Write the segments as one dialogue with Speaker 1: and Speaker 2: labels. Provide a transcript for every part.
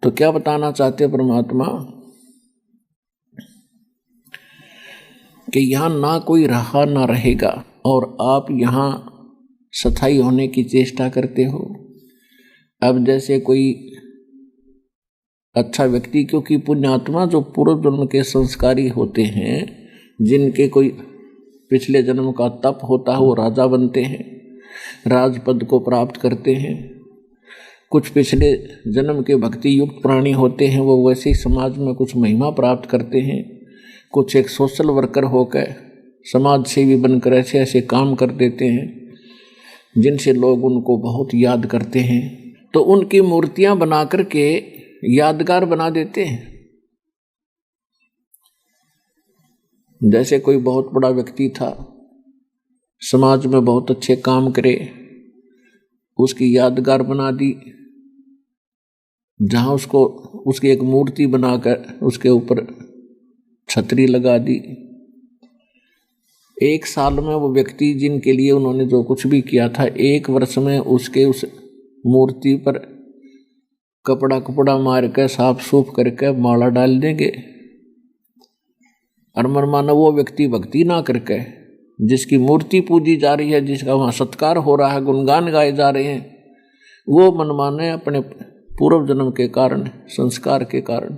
Speaker 1: तो क्या बताना चाहते परमात्मा कि यहाँ ना कोई रहा ना रहेगा और आप यहाँ स्थायी होने की चेष्टा करते हो। अब जैसे कोई अच्छा व्यक्ति, क्योंकि पुण्यात्मा जो पूर्व जन्म के संस्कारी होते हैं, जिनके कोई पिछले जन्म का तप होता है, वो राजा बनते हैं, राजपद को प्राप्त करते हैं। कुछ पिछले जन्म के भक्ति युक्त प्राणी होते हैं, वो वैसे ही समाज में कुछ महिमा प्राप्त करते हैं। कुछ एक सोशल वर्कर होकर समाज सेवी बनकर ऐसे ऐसे काम कर देते हैं जिनसे लोग उनको बहुत याद करते हैं, तो उनकी मूर्तियां बना करके यादगार बना देते हैं। जैसे कोई बहुत बड़ा व्यक्ति था, समाज में बहुत अच्छे काम करे, उसकी यादगार बना दी, जहां उसको उसकी एक मूर्ति बनाकर उसके ऊपर छतरी लगा दी। एक साल में वो व्यक्ति जिनके लिए उन्होंने जो कुछ भी किया था, एक वर्ष में उसके उस मूर्ति पर कपड़ा मार कर साफ सूफ करके माला डाल देंगे। और मनमाना वो व्यक्ति भक्ति ना करके, जिसकी मूर्ति पूजी जा रही है, जिसका वहाँ सत्कार हो रहा है, गुणगान गाए जा रहे हैं, वो मनमाने अपने पूर्व जन्म के कारण, संस्कार के कारण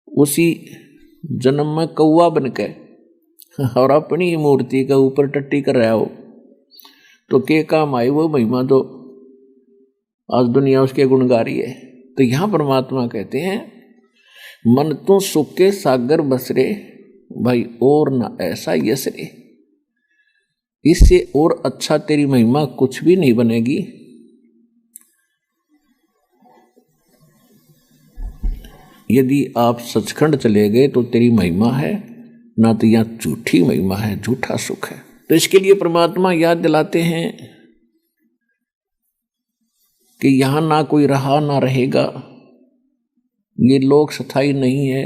Speaker 1: उसी जन्म में कौवा बन के और अपनी ही मूर्ति के ऊपर टट्टी कर रहा हो, तो के काम आई वो महिमा जो आज दुनिया उसके गुण गा रही है। तो यहाँ परमात्मा कहते हैं, मन तो सुख के सागर बसरे भाई, और ना ऐसा यश रे, इससे और अच्छा तेरी महिमा कुछ भी नहीं बनेगी। यदि आप सचखंड चले गए तो तेरी महिमा है, ना तो यहाँ झूठी महिमा है, झूठा सुख है। तो इसके लिए परमात्मा याद दिलाते हैं कि यहाँ ना कोई रहा ना रहेगा, ये लोग स्थायी नहीं है।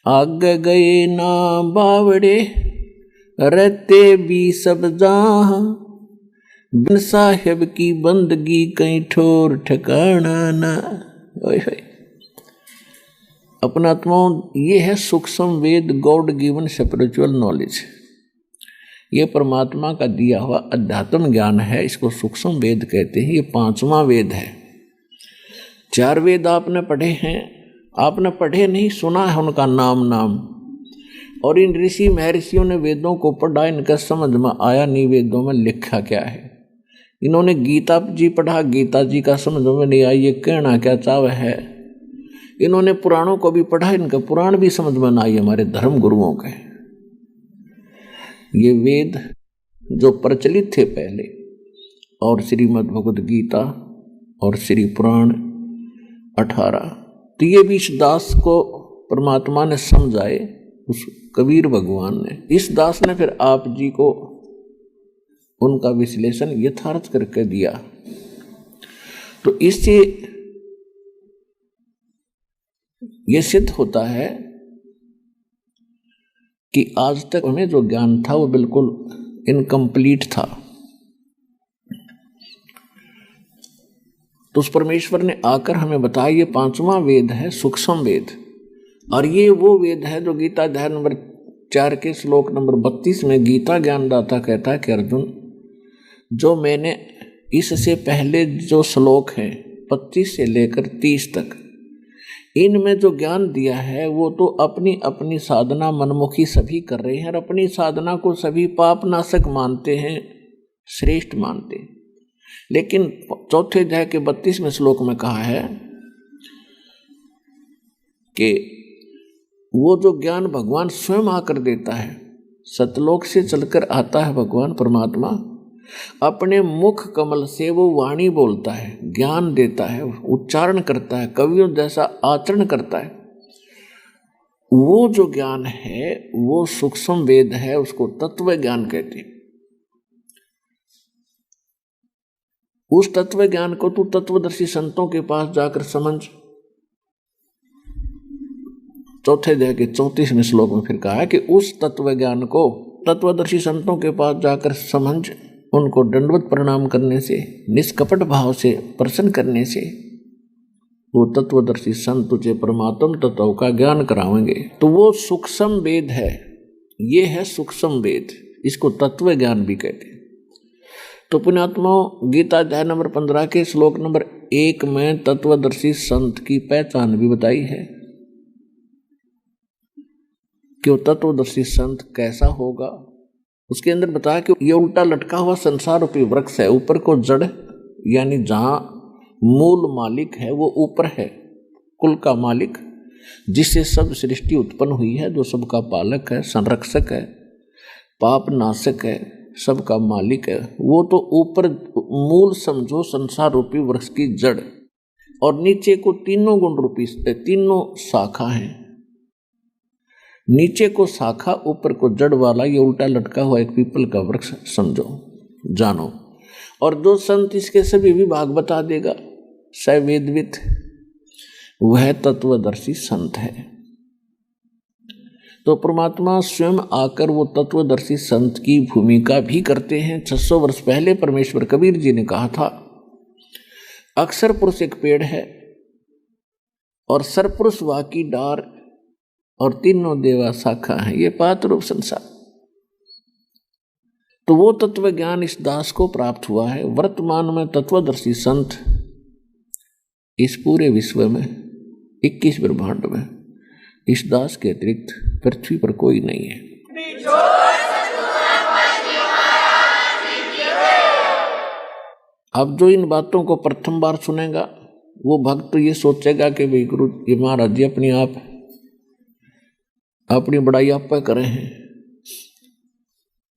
Speaker 1: आगे गए ना बावड़े, रहते भी सब जहां, बिन साहिब की बंदगी कहीं ठोर ठिकाना ना। अपनात्माओं, ये है सूक्ष्म वेद, गॉड गिवन स्पिरिचुअल नॉलेज। ये परमात्मा का दिया हुआ अध्यात्म ज्ञान है, इसको सूक्ष्म वेद कहते हैं। ये 5वां वेद है। 4 वेद आपने पढ़े हैं, आपने पढ़े नहीं, सुना है उनका नाम। और इन ऋषि महर्षियों ने वेदों को पढ़ा, इनका समझ में आया नहीं वेदों में लिखा क्या है। इन्होंने गीता जी पढ़ा, गीता जी का समझ में नहीं आया ये कहना क्या चाव है। इन्होंने पुराणों को भी पढ़ा, इनका पुराण भी समझ में ना आई हमारे धर्म गुरुओं के। ये वेद जो प्रचलित थे पहले, और श्रीमद् भगवद गीता और श्री पुराण 18, तो ये भी इस दास को परमात्मा ने समझाए, उस कबीर भगवान ने। इस दास ने फिर आप जी को उनका विश्लेषण यथार्थ करके दिया। तो इससे ये सिद्ध होता है कि आज तक हमें जो ज्ञान था वो बिल्कुल इनकम्प्लीट था। तो उस परमेश्वर ने आकर हमें बताया, ये 5वां वेद है, सूक्ष्म वेद। और ये वो वेद है जो गीता अध्याय नंबर 4 के श्लोक नंबर 32 में गीता ज्ञानदाता कहता है कि अर्जुन, जो मैंने इससे पहले जो श्लोक हैं 25 से लेकर 30 तक, इनमें जो ज्ञान दिया है वो तो अपनी अपनी साधना मनमुखी सभी कर रहे हैं, और अपनी साधना को सभी पाप नाशक मानते हैं, श्रेष्ठ मानते हैं। लेकिन 4 अध्याय के 32वें श्लोक में कहा है कि वो जो ज्ञान भगवान स्वयं आकर देता है, सतलोक से चलकर आता है भगवान परमात्मा, अपने मुख कमल से वो वाणी बोलता है, ज्ञान देता है, उच्चारण करता है, कवियों जैसा आचरण करता है। वो जो ज्ञान है वो सूक्ष्म वेद है, उसको तत्व ज्ञान कहते हैं। उस तत्व ज्ञान को तू तत्वदर्शी संतों के पास जाकर समझ। 4 अध्याय के 34वें श्लोक में फिर कहा है कि उस तत्व ज्ञान को तत्वदर्शी संतों के पास जाकर समझ, उनको दंडवत प्रणाम करने से, निष्कपट भाव से प्रसन्न करने से वो तत्वदर्शी संत तुझे परमात्म तत्व का ज्ञान करावेंगे। तो वो सूक्ष्म वेद है, ये है सूक्ष्म वेद, इसको तत्व ज्ञान भी कहते हैं। तो पुण्यात्माओं, गीता अध्याय नंबर 15 के श्लोक नंबर 1 में तत्वदर्शी संत की पहचान भी बताई है कि वो तत्वदर्शी संत कैसा होगा। उसके अंदर बताया कि ये उल्टा लटका हुआ संसार रूपी वृक्ष है, ऊपर को जड़ यानी जहां मूल मालिक है वो ऊपर है, कुल का मालिक, जिससे सब सृष्टि उत्पन्न हुई है, जो सबका पालक है, संरक्षक है, पाप नाशक है, सबका मालिक है, वो तो ऊपर मूल समझो संसार रूपी वृक्ष की जड़, और नीचे को तीनों गुण रूपी तीनों शाखा हैं। नीचे को शाखा, ऊपर को जड़ वाला ये उल्टा लटका हुआ एक पीपल का वृक्ष समझो, जानो। और जो संत इसके सभी विभाग बता देगा, स वेदवित, वह तत्वदर्शी संत है। तो परमात्मा स्वयं आकर वो तत्वदर्शी संत की भूमिका भी करते हैं। 600 वर्ष पहले परमेश्वर कबीर जी ने कहा था, अक्षर पुरुष एक पेड़ है और सरपुरुष वा की डार और तीनों देवा शाखा है, ये पात रूप संसार। तो वो तत्व ज्ञान इस दास को प्राप्त हुआ है। वर्तमान में तत्वदर्शी संत इस पूरे विश्व में 21 ब्रह्मांड में इस दास के अतिरिक्त पृथ्वी पर कोई नहीं है। अब जो इन बातों को प्रथम बार सुनेगा वो भक्त तो ये सोचेगा कि भाई गुरु ये महाराज जी अपनी बड़ाई आप पर करे हैं।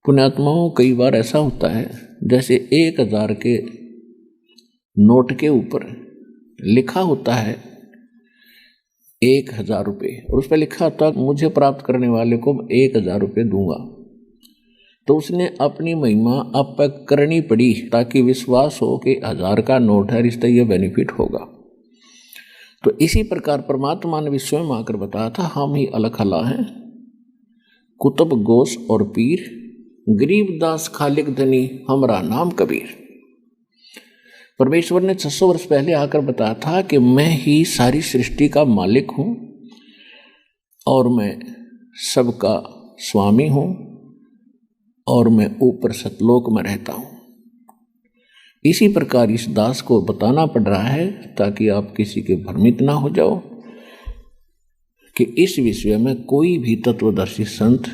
Speaker 1: पुण्यात्माओं, कई बार ऐसा होता है जैसे 1000 के नोट के ऊपर लिखा होता है 1000 रुपये, और उस पर लिखा होता है मुझे प्राप्त करने वाले को 1000 रुपये दूंगा। तो उसने अपनी महिमा अब तक करनी पड़ी ताकि विश्वास हो कि 1000 का नोट है, इससे यह बेनिफिट होगा। तो इसी प्रकार परमात्मा ने भी स्वयं आकर बताया था, हम ही अलग अला हैं, कुतुब गोश और पीर, गरीबदास खालिक धनी, हमारा नाम कबीर। परमेश्वर ने 600 वर्ष पहले आकर बताया था कि मैं ही सारी सृष्टि का मालिक हूं और मैं सबका स्वामी हूं और मैं ऊपर सतलोक में रहता हूं। इसी प्रकार इस दास को बताना पड़ रहा है ताकि आप किसी के भ्रमित ना हो जाओ कि इस विषय में कोई भी तत्वदर्शी संत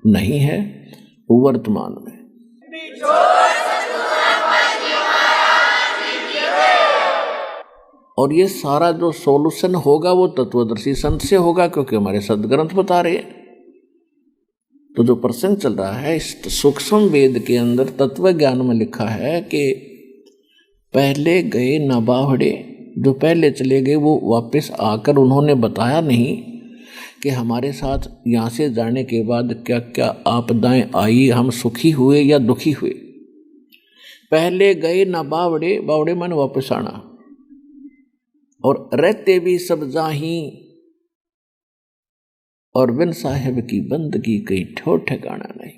Speaker 1: नहीं है वर्तमान में। और ये सारा जो सॉल्यूशन होगा वो तत्वदर्शी संत से होगा, क्योंकि हमारे सदग्रंथ बता रहे हैं। तो जो प्रसंग चल रहा है इस सूक्ष्म वेद के अंदर तत्व ज्ञान में लिखा है कि पहले गए न बावड़े, जो पहले चले गए वो वापस आकर उन्होंने बताया नहीं कि हमारे साथ यहाँ से जाने के बाद क्या क्या आपदाएं आई, हम सुखी हुए या दुखी हुए। पहले गए न बावड़े, बावड़े मन वापस आना, और रहते भी सब जाही, और बिन साहेब की बंदगी कहीं ठो ठिकाना नहीं।